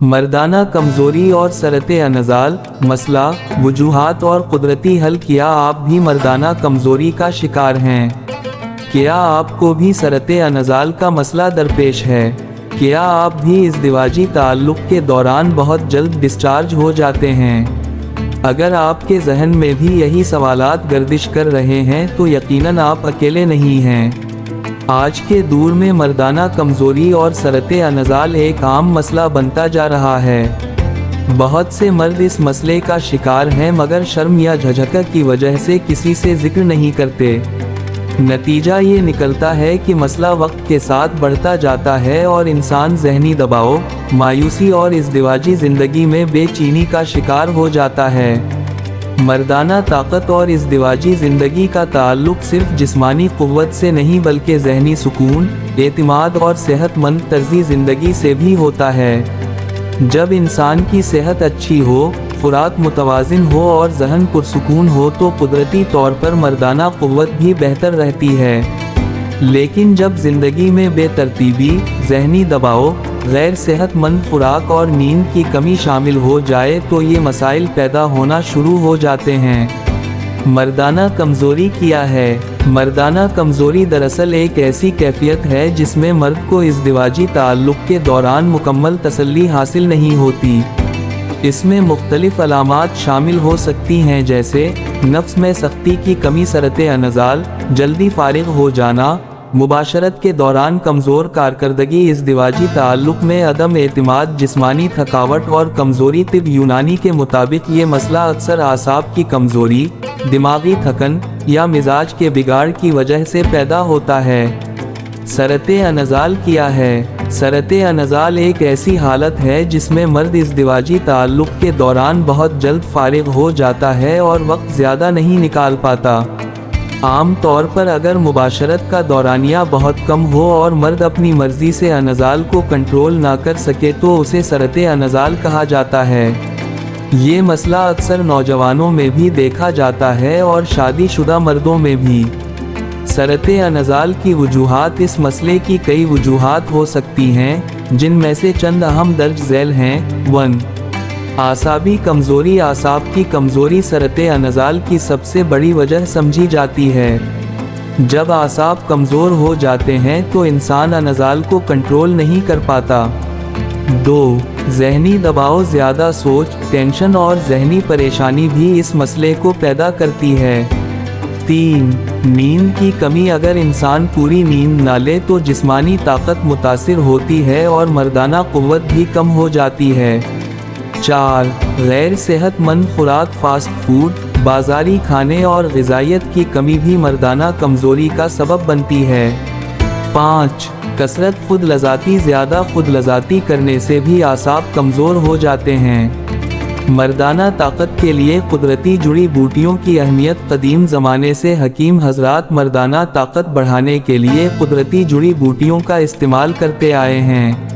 मर्दाना कमज़ोरी और सरते अनज़ाल, मसला, वजूहात और कुदरती हल। क्या आप भी मर्दाना कमज़ोरी का शिकार हैं? क्या आपको भी सरते अनज़ाल का मसला दरपेश है? क्या आप भी इज़दिवाजी ताल्लुक़ के दौरान बहुत जल्द डिस्चार्ज हो जाते हैं? अगर आपके जहन में भी यही सवालात गर्दिश कर रहे हैं तो यकीनन आप अकेले नहीं हैं। आज के दौर में मर्दाना कमज़ोरी और सरते अनज़ाल एक आम मसला बनता जा रहा है। बहुत से मर्द इस मसले का शिकार हैं मगर शर्म या झिझक की वजह से किसी से जिक्र नहीं करते। नतीजा ये निकलता है कि मसला वक्त के साथ बढ़ता जाता है और इंसान ज़हनी दबाव, मायूसी और इज़दिवाजी ज़िंदगी में बेचैनी का शिकार हो जाता है। मर्दाना ताकत और इज़दिवाजी ज़िंदगी का ताल्लुक़ सिर्फ जिस्मानी क़ुव्वत से नहीं बल्कि ज़हनी सुकून, एतमाद और सेहतमंद तर्ज़ी ज़िंदगी से भी होता है। जब इंसान की सेहत अच्छी हो, खुराक मुतवाज़िन हो और ज़हन पुरसुकून हो तो कुदरती तौर पर मर्दाना क़ुव्वत भी बेहतर रहती है। लेकिन जब ज़िंदगी में बेतरतीबी, ज़हनी दबाव, गैर सेहतमंद खुराक और नींद की कमी शामिल हो जाए तो ये मसाइल पैदा होना शुरू हो जाते हैं। मर्दाना कमज़ोरी क्या है? मर्दाना कमज़ोरी दरअसल एक ऐसी कैफियत है जिसमें मर्द को इज़दिवाजी ताल्लुक़ के दौरान मुकम्मल तसल्ली हासिल नहीं होती। इसमें मुख्तलिफ अलामात शामिल हो सकती हैं जैसे नफ्स में सख्ती की कमी, सरते अनज़ाल, जल्दी फारिग हो जाना, मुबाशरत के दौरान कमज़ोर कारकर्दगी, इज़दिवाजी ताल्लुक़ में अदम एतमाद, जिस्मानी थकावट और कमज़ोरी। तिब यूनानी के मुताबिक ये मसला अक्सर आसाब की कमज़ोरी, दिमागी थकन या मिजाज के बिगाड़ की वजह से पैदा होता है। सरते अनज़ाल क्या है? सरते अनज़ाल एक ऐसी हालत है जिसमें मर्द इज़दिवाजी ताल्लुक़ के दौरान बहुत जल्द फारिग हो जाता है और वक्त ज़्यादा नहीं निकाल पाता। आम तौर पर अगर मुबाशरत का दौरानिया बहुत कम हो और मर्द अपनी मर्ज़ी से अनज़ाल को कंट्रोल ना कर सके तो उसे सरते अनज़ाल कहा जाता है। ये मसला अक्सर नौजवानों में भी देखा जाता है और शादीशुदा मर्दों में भी। सरते अनज़ाल की वजूहात। इस मसले की कई वजूहात हो सकती हैं जिनमें से चंद अहम दर्ज झैल हैं। 1. आसाबी कमज़ोरी। आसाब की कमज़ोरी सरते अनज़ाल की सबसे बड़ी वजह समझी जाती है। जब आसाब कमज़ोर हो जाते हैं तो इंसान अनज़ाल को कंट्रोल नहीं कर पाता। 2. ज़हनी दबाव। ज़्यादा सोच, टेंशन और ज़हनी परेशानी भी इस मसले को पैदा करती है। 3. नींद की कमी। अगर इंसान पूरी नींद ना ले तो जिस्मानी ताकत मुतासिर होती है और मर्दाना क़ुव्वत भी कम हो जाती है। 4. गैर सेहतमंद खुराक। फास्ट फूड, बाज़ारी खाने और ग़िज़ाइयत की कमी भी मर्दाना कमज़ोरी का सबब बनती है। 5. कसरत खुद लज़ाती। ज़्यादा खुद लज़ाती करने से भी आसाब कमज़ोर हो जाते हैं। मर्दाना ताकत के लिए कुदरती जुड़ी बूटियों की अहमियत। कदीम ज़माने से हकीम हज़रात मर्दाना ताकत बढ़ाने के लिए कुदरती जुड़ी बूटियों का इस्तेमाल करते आए हैं।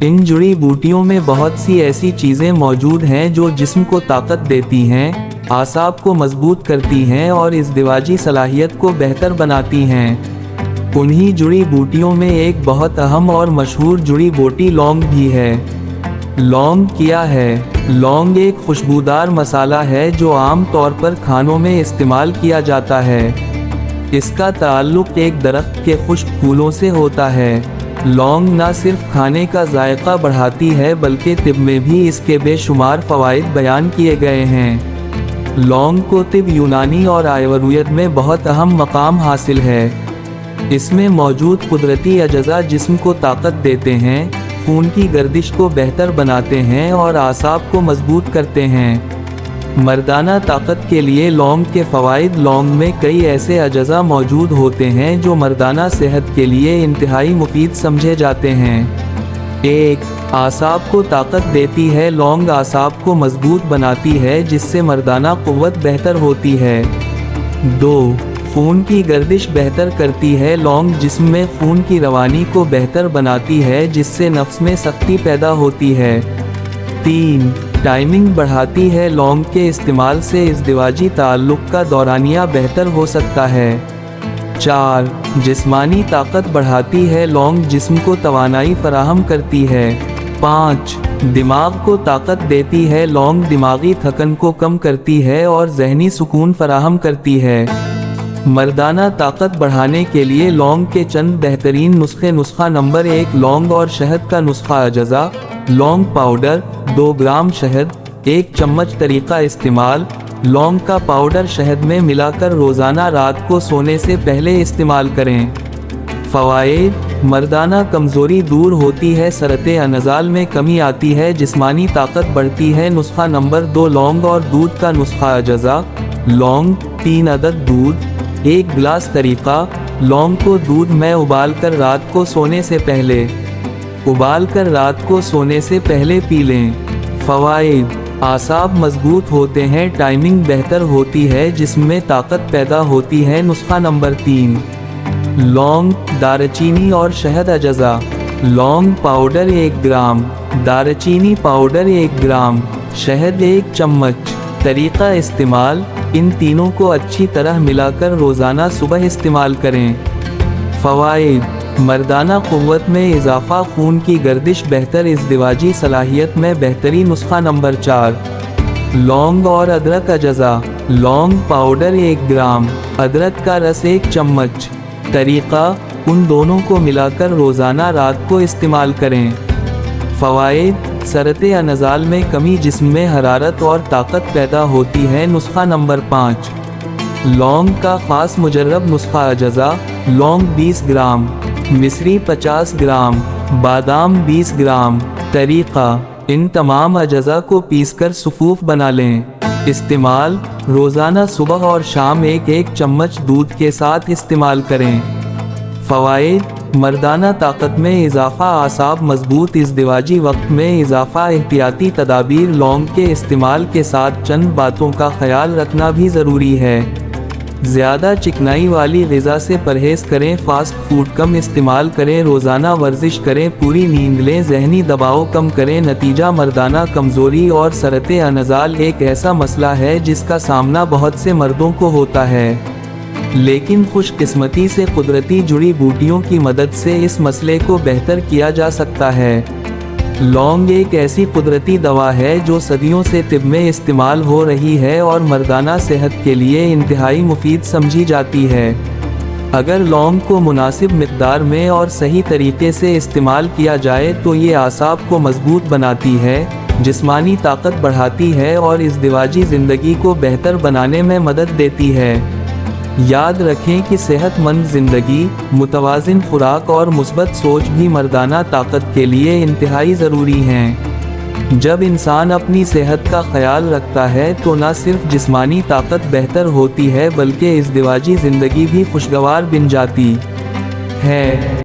इन जुड़ी बूटियों में बहुत सी ऐसी चीज़ें मौजूद हैं जो जिस्म को ताकत देती हैं, आसाब को मजबूत करती हैं और इज़दिवाजी सलाहियत को बेहतर बनाती हैं। उन्हीं जुड़ी बूटियों में एक बहुत अहम और मशहूर जुड़ी बूटी लौंग भी है। लौंग क्या है? लौंग एक खुशबूदार मसाला है जो आम तौर पर खानों में इस्तेमाल किया जाता है। इसका ताल्लुक़ एक दरख्त के खुश्क फूलों से होता है। लौंग न सिर्फ खाने का जायका बढ़ाती है बल्कि तिब में भी इसके बेशुमार फ़वाइद बयान किए गए हैं। लौंग को तिब यूनानी और आयुर्वेद में बहुत अहम मकाम हासिल है। इसमें मौजूद कुदरती अजज़ा जिस्म को ताकत देते हैं, खून की गर्दिश को बेहतर बनाते हैं और आसाब को मजबूत करते हैं। मर्दाना ताकत के लिए लौंग के फ़वाइद। लौंग में कई ऐसे अजज़ा मौजूद होते हैं जो मर्दाना सेहत के लिए इंतहाई मुफीद समझे जाते हैं। 1. आसाब को ताकत देती है। लौंग आसाब को मजबूत बनाती है जिससे मर्दाना क़ुव्वत बेहतर होती है। 2. खून की गर्दिश बेहतर करती है। लौंग जिस्म में खून की रवानी को बेहतर बनाती है जिससे नफ्स में सख्ती पैदा होती है। 3. टाइमिंग बढ़ाती है। लौंग के इस्तेमाल से इज़दिवाजी ताल्लुक़ का दौरानिया बेहतर हो सकता है। 4. जिस्मानी ताकत बढ़ाती है। लौंग जिस्म को तवानाई फराहम करती है। 5. दिमाग को ताकत देती है। लौंग दिमागी थकन को कम करती है और जहनी सुकून फराहम करती है। मर्दाना ताकत बढ़ाने के लिए लौंग के चंद बेहतरीन नुस्खे। नुस्खा नंबर 1, लौंग और शहद का नुस्खा। अजज़ा: लौंग पाउडर 2 ग्राम, शहद 1 चम्मच। तरीका इस्तेमाल: लौंग का पाउडर शहद में मिलाकर रोज़ाना रात को सोने से पहले इस्तेमाल करें। फ़वाइद: मर्दाना कमज़ोरी दूर होती है, सरते अनज़ाल में कमी आती है, जिस्मानी ताकत बढ़ती है। नुस्खा नंबर 2, लौंग और दूध का नुस्खा। अजज़ा: लौंग 3 अदद, दूध 1 गिलास। तरीका: लौंग को दूध में उबालकर रात को सोने से पहले पी लें। फ़वाइद: आसाब मजबूत होते हैं, टाइमिंग बेहतर होती है, जिस्म में ताकत पैदा होती है। नुस्खा नंबर 3, लौंग, दारचीनी और शहद। अजज़ा: लौंग पाउडर 1 ग्राम, दारचीनी पाउडर 1 ग्राम, शहद 1 चम्मच। तरीका इस्तेमाल: इन तीनों को अच्छी तरह मिलाकर रोज़ाना सुबह इस्तेमाल करें। फ़वाइद: मर्दाना क़ुव्वत में इजाफ़ा, खून की गर्दिश बेहतर, इज़दिवाजी सलाहियत में बेहतरी। नुस्खा नंबर 4, लौंग और अदरक। अजज़ा: लौंग पाउडर 1 ग्राम, अदरक का रस 1 चम्मच। तरीका: उन दोनों को मिलाकर रोज़ाना रात को इस्तेमाल करें। फ़वाइद: सरते अनज़ाल में कमी, जिस्म में हरारत और ताकत पैदा होती है। नुस्खा नंबर 5, लौंग का ख़ास मुजर्रब नुस्खा। अजज़ा: लौंग 20 ग्राम, मिश्री 50 ग्राम, बादाम 20 ग्राम। तरीका: इन तमाम अजज़ा को पीसकर सुफूफ बना लें। इस्तेमाल: रोज़ाना सुबह और शाम 1-1 चम्मच दूध के साथ इस्तेमाल करें। फ़वाइद: मर्दाना ताकत में इजाफ़ा, आसाब मजबूत, इज़दिवाजी वक्त में इजाफ़ा। एहतियाती तदाबीर: लौंग के इस्तेमाल के साथ चंद बातों का ख्याल रखना भी ज़रूरी है। ज़्यादा चिकनाई वाली ग़िज़ा से परहेज़ करें, फ़ास्ट फूड कम इस्तेमाल करें, रोज़ाना वर्जिश करें, पूरी नींद लें, ज़हनी दबाव कम करें। नतीजा: मर्दाना कमज़ोरी और सरते अनज़ाल एक ऐसा मसला है जिसका सामना बहुत से मर्दों को होता है, लेकिन खुशकिस्मती से कुदरती जुड़ी बूटियों की मदद से इस मसले को बेहतर किया जा सकता है। लौंग एक ऐसी कुदरती दवा है जो सदियों से तिब में इस्तेमाल हो रही है और मर्दाना सेहत के लिए इंतहाई मुफीद समझी जाती है। अगर लौंग को मुनासिब मिक़दार में और सही तरीके से इस्तेमाल किया जाए तो ये आसाब को मजबूत बनाती है, जिस्मानी ताकत बढ़ाती है और इज़दिवाजी ज़िंदगी को बेहतर बनाने में मदद देती है। याद रखें कि सेहतमंद ज़िंदगी, मुतवाज़िन खुराक और मुस्बत सोच भी मर्दाना ताकत के लिए इंतहाई ज़रूरी हैं। जब इंसान अपनी सेहत का ख्याल रखता है तो न सिर्फ जिस्मानी ताकत बेहतर होती है बल्कि इज़दिवाजी ज़िंदगी भी खुशगवार बन जाती है।